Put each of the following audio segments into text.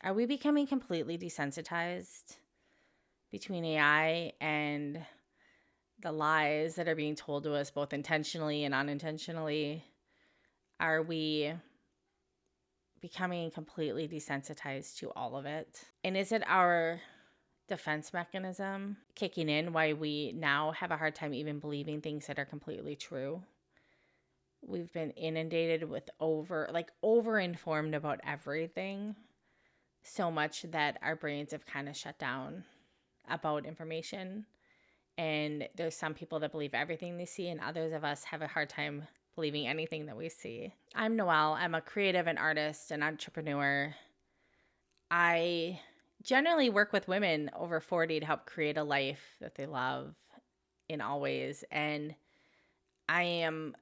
Are we becoming completely desensitized between AI and the lies that are being told to us both intentionally and unintentionally? Are we becoming completely desensitized to all of it? And is it our defense mechanism kicking in why we now have a hard time even believing things that are completely true? We've been inundated with over-informed about everything so much that our brains have kind of shut down about information. And there's some people that believe everything they see, and others of us have a hard time believing anything that we see. I'm Noelle. I'm a creative, an artist, an entrepreneur. I generally work with women over 40 to help create a life that they love in all ways. And I am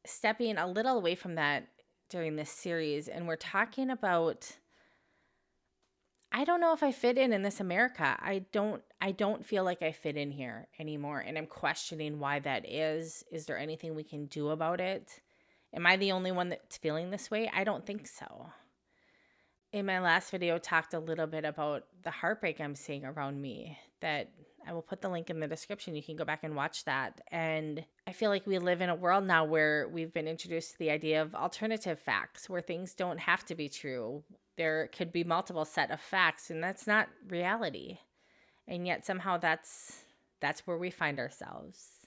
stepping a little away from that during this series, and we're talking about, I don't know if I fit in this America. I don't feel like I fit in here anymore, and I'm questioning why that is. Is there anything we can do about it? Am I the only one that's feeling this way? I don't think so. In my last video, talked a little bit about the heartbreak I'm seeing around me, that I will put the link in the description. You can go back and watch that. And I feel like we live in a world now where we've been introduced to the idea of alternative facts, where things don't have to be true. There could be multiple set of facts, and that's not reality. And yet somehow that's where we find ourselves.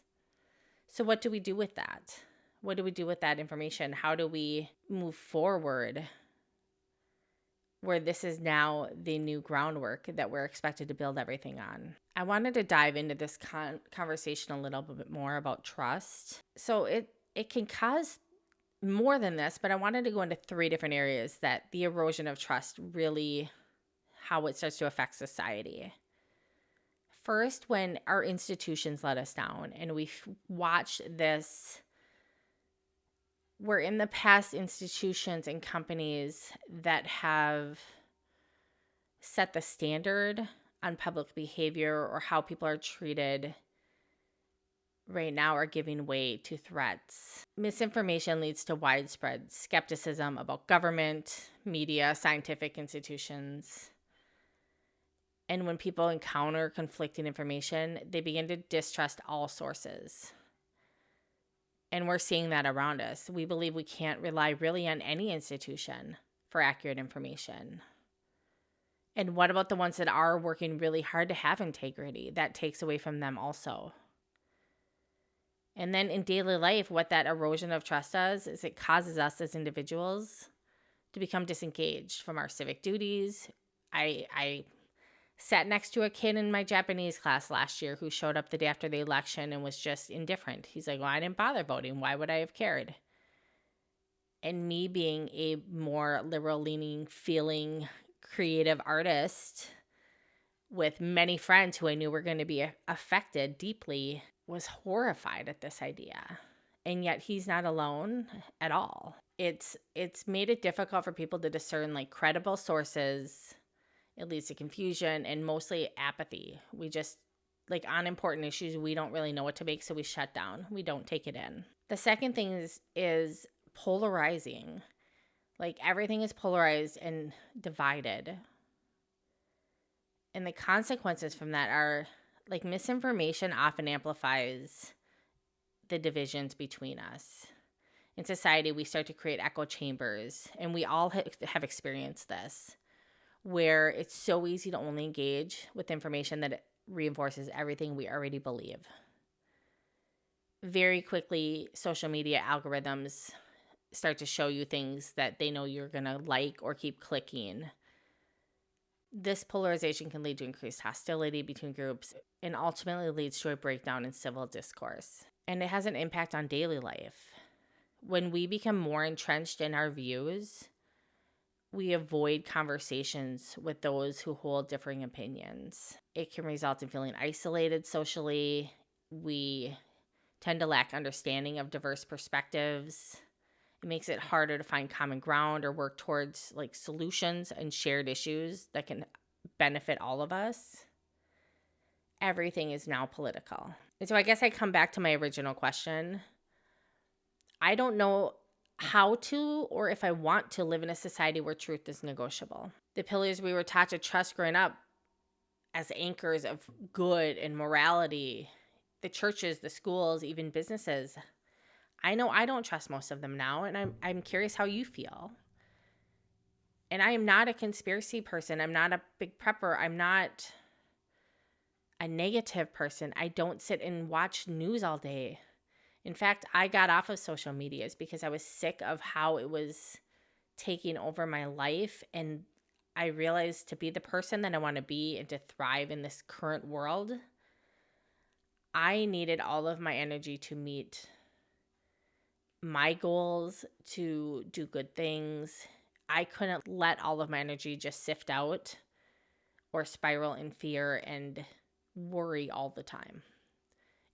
So what do we do with that? What do we do with that information? How do we move forward where this is now the new groundwork that we're expected to build everything on? I wanted to dive into this conversation a little bit more about trust. So it can cause more than this, but I wanted to go into 3 different areas that the erosion of trust really, how it starts to affect society. First, when our institutions let us down, and we've watched this, where in the past institutions and companies that have set the standard on public behavior or how people are treated right now are giving way to threats. Misinformation leads to widespread skepticism about government, media, scientific institutions. And when people encounter conflicting information, they begin to distrust all sources. And we're seeing that around us. We believe we can't rely really on any institution for accurate information. And what about the ones that are working really hard to have integrity? That takes away from them also. And then in daily life, what that erosion of trust does is it causes us as individuals to become disengaged from our civic duties. I sat next to a kid in my Japanese class last year who showed up the day after the election and was just indifferent. He's like, well, I didn't bother voting. Why would I have cared? And me being a more liberal-leaning, feeling, creative artist with many friends who I knew were going to be affected deeply, was horrified at this idea. And yet he's not alone at all. It's made it difficult for people to discern like credible sources. It leads to confusion and mostly apathy. We just, like on important issues, we don't really know what to make, so we shut down. We don't take it in. The second thing is polarizing. Like everything is polarized and divided. And the consequences from that are like misinformation often amplifies the divisions between us. In society, we start to create echo chambers, and we all have experienced this, where it's so easy to only engage with information that it reinforces everything we already believe. Very quickly, social media algorithms start to show you things that they know you're going to like or keep clicking. This polarization can lead to increased hostility between groups and ultimately leads to a breakdown in civil discourse. And it has an impact on daily life. When we become more entrenched in our views, we avoid conversations with those who hold differing opinions. It can result in feeling isolated socially. We tend to lack understanding of diverse perspectives. It makes it harder to find common ground or work towards like solutions and shared issues that can benefit all of us. Everything is now political. And so I guess I come back to my original question. I don't know how to or if I want to live in a society where truth is negotiable. The pillars we were taught to trust growing up as anchors of good and morality, the churches, the schools, even businesses. I know I don't trust most of them now, and I'm curious how you feel. And I am not a conspiracy person. I'm not a big prepper. I'm not a negative person. I don't sit and watch news all day. In fact, I got off of social medias because I was sick of how it was taking over my life. And I realized to be the person that I want to be and to thrive in this current world, I needed all of my energy to meet my goals, to do good things. I couldn't let all of my energy just sift out or spiral in fear and worry all the time.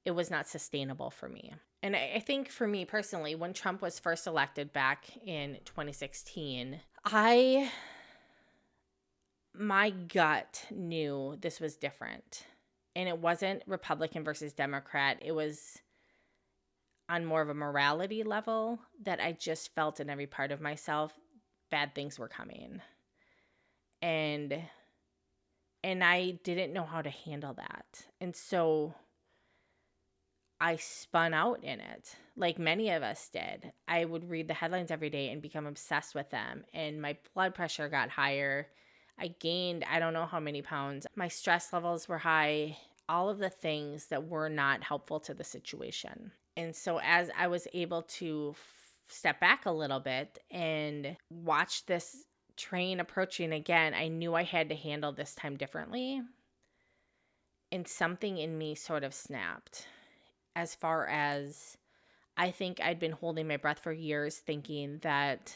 It was not sustainable for me. And I think for me personally, when Trump was first elected back in 2016, my gut knew this was different. And it wasn't Republican versus Democrat. It was on more of a morality level that I just felt in every part of myself bad things were coming. And I didn't know how to handle that. And so I spun out in it, like many of us did. I would read the headlines every day and become obsessed with them. And my blood pressure got higher. I gained, I don't know how many pounds. My stress levels were high. All of the things that were not helpful to the situation. And so as I was able to step back a little bit and watch this train approaching again, I knew I had to handle this time differently. And something in me sort of snapped. As far as I think I'd been holding my breath for years thinking that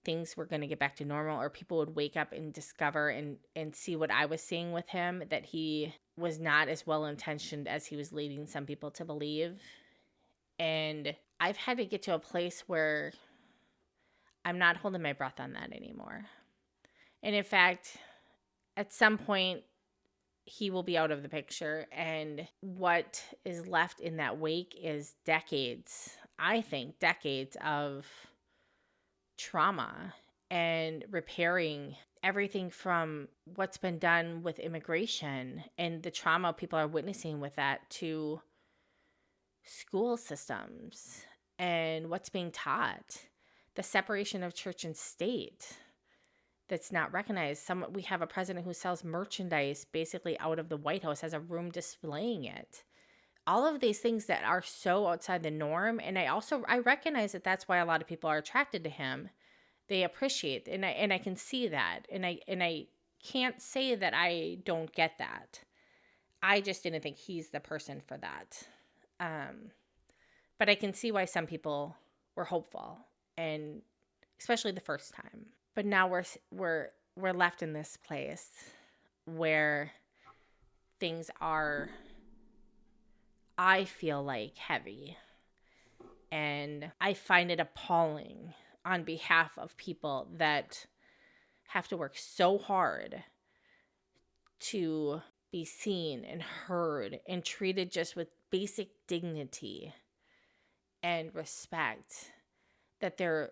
things were going to get back to normal, or people would wake up and discover and see what I was seeing with him, that he was not as well-intentioned as he was leading some people to believe. And I've had to get to a place where I'm not holding my breath on that anymore. And in fact, at some point, he will be out of the picture. And what is left in that wake is decades, I think, decades of trauma and repairing everything from what's been done with immigration and the trauma people are witnessing with that to school systems and what's being taught, the separation of church and state that's not recognized. We have a president who sells merchandise basically out of the White House, has a room displaying it. All of these things that are so outside the norm. And I recognize that that's why a lot of people are attracted to him. They appreciate, and I can see that. And I can't say that I don't get that. I just didn't think he's the person for that. But I can see why some people were hopeful, and especially the first time. But now we're left in this place where things are, I feel like, heavy. And I find it appalling on behalf of people that have to work so hard to be seen and heard and treated just with basic dignity and respect, that their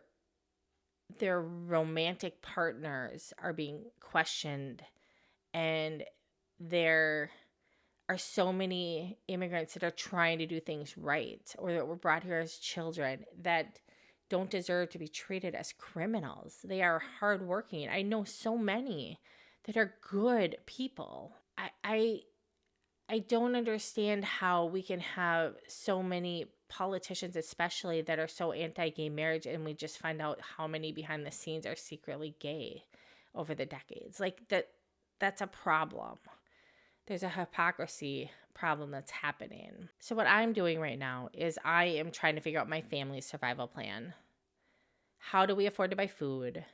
romantic partners are being questioned, and there are so many immigrants that are trying to do things right, or that were brought here as children, that don't deserve to be treated as criminals. They are hardworking. I know so many that are good people. I don't understand how we can have so many politicians, especially, that are so anti-gay marriage, and we just find out how many behind the scenes are secretly gay over the decades. Like, that's a problem. There's a hypocrisy problem that's happening. So what I'm doing right now is I am trying to figure out my family's survival plan. How do we afford to buy food?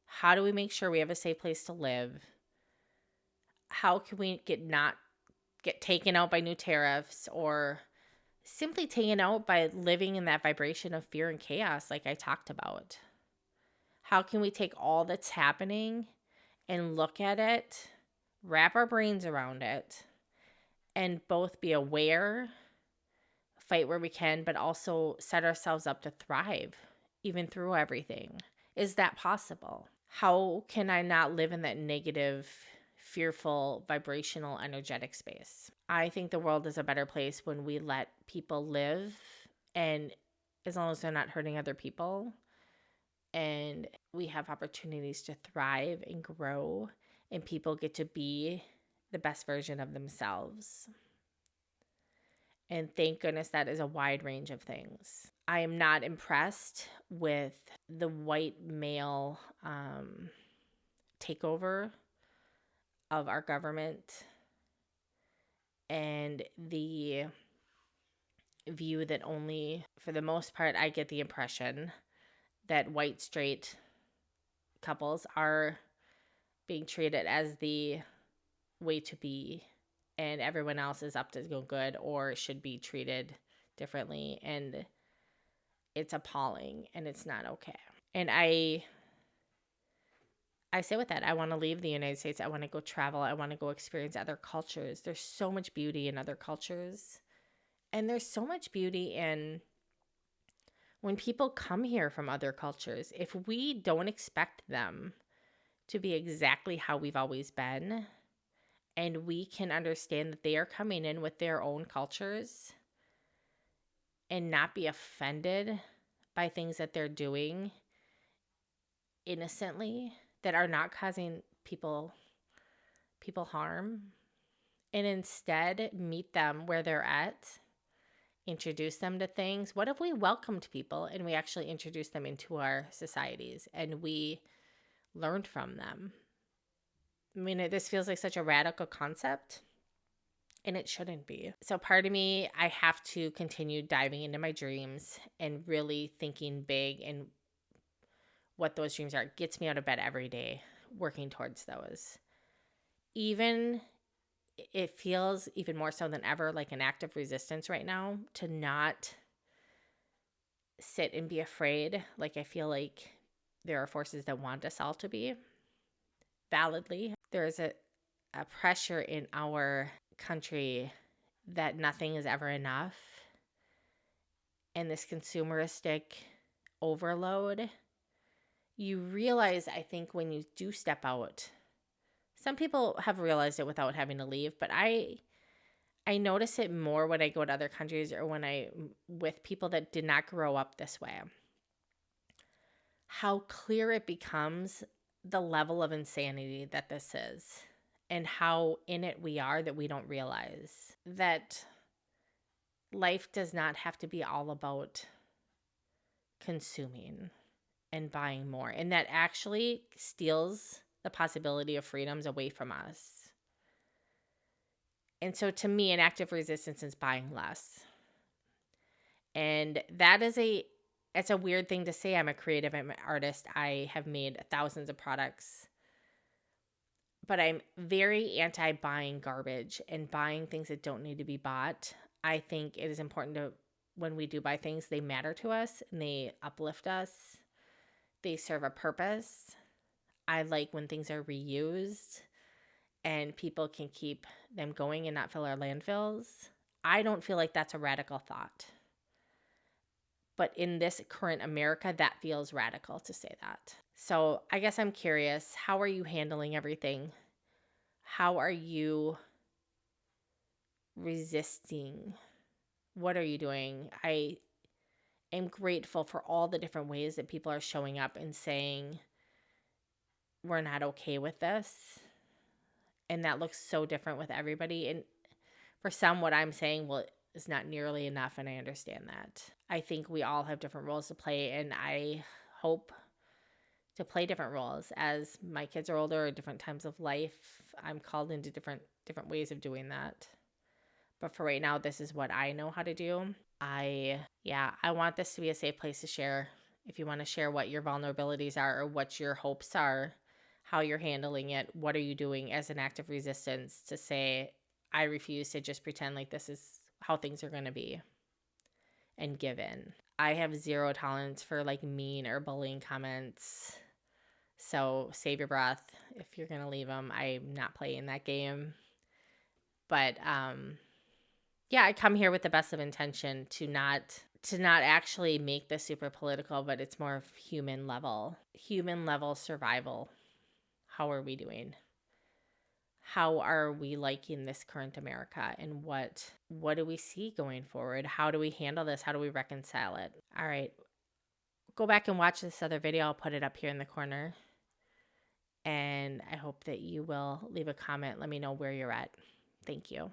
How do we make sure we have a safe place to live? How can we not get taken out by new tariffs, or simply taken out by living in that vibration of fear and chaos like I talked about? How can we take all that's happening and look at it, wrap our brains around it, and both be aware, fight where we can, but also set ourselves up to thrive even through everything? Is that possible? How can I not live in that negative, fearful, vibrational, energetic space? I think the world is a better place when we let people live, and as long as they're not hurting other people, and we have opportunities to thrive and grow, and people get to be the best version of themselves. And thank goodness that is a wide range of things. I am not impressed with the white male takeover of our government and the view that only, for the most part, I get the impression that white straight couples are being treated as the way to be, and everyone else is up to go good or should be treated differently. And it's appalling, and it's not okay. And I say with that, I want to leave the United States. I want to go travel. I want to go experience other cultures. There's so much beauty in other cultures. And there's so much beauty in when people come here from other cultures. If we don't expect them to be exactly how we've always been, and we can understand that they are coming in with their own cultures and not be offended by things that they're doing innocently that are not causing people harm, and instead meet them where they're at, introduce them to things. What if we welcomed people and we actually introduced them into our societies and we learned from them? I mean, this feels like such a radical concept, and it shouldn't be. So part of me, I have to continue diving into my dreams and really thinking big and what those dreams are. It gets me out of bed every day, working towards those. Even it feels even more so than ever like an act of resistance right now to not sit and be afraid. Like, I feel like there are forces that want us all to be, validly. There is a pressure in our country that nothing is ever enough. And this consumeristic overload, you realize, I think, when you do step out, some people have realized it without having to leave, but I notice it more when I go to other countries or when with people that did not grow up this way. How clear it becomes the level of insanity that this is, and how in it we are that we don't realize that life does not have to be all about consuming and buying more, and that actually steals the possibility of freedoms away from us. And so to me, an act of resistance is buying less. And that is it's a weird thing to say. I'm a creative, I'm an artist. I have made thousands of products. But I'm very anti-buying garbage and buying things that don't need to be bought. I think it is important to, when we do buy things, they matter to us and they uplift us. They serve a purpose. I like when things are reused and people can keep them going and not fill our landfills. I don't feel like that's a radical thought. But in this current America, that feels radical to say that. So I guess I'm curious, how are you handling everything? How are you resisting? What are you doing? I am grateful for all the different ways that people are showing up and saying, we're not okay with this. And that looks so different with everybody. And for some, what I'm saying, well, is not nearly enough, and I understand that. I think we all have different roles to play, and I hope to play different roles as my kids are older, at different times of life. I'm called into different ways of doing that. But for right now, this is what I know how to do. I want this to be a safe place to share. If you want to share what your vulnerabilities are or what your hopes are, how you're handling it, what are you doing as an act of resistance to say, I refuse to just pretend like this is how things are going to be and give in. I have zero tolerance for like mean or bullying comments. So save your breath. If you're going to leave them, I'm not playing that game. But I come here with the best of intention to not to not actually make this super political, but it's more of human level survival. How are we doing? How are we liking this current America, and what do we see going forward? How do we handle this? How do we reconcile it? All right, go back and watch this other video. I'll put it up here in the corner, and I hope that you will leave a comment. Let me know where you're at. Thank you.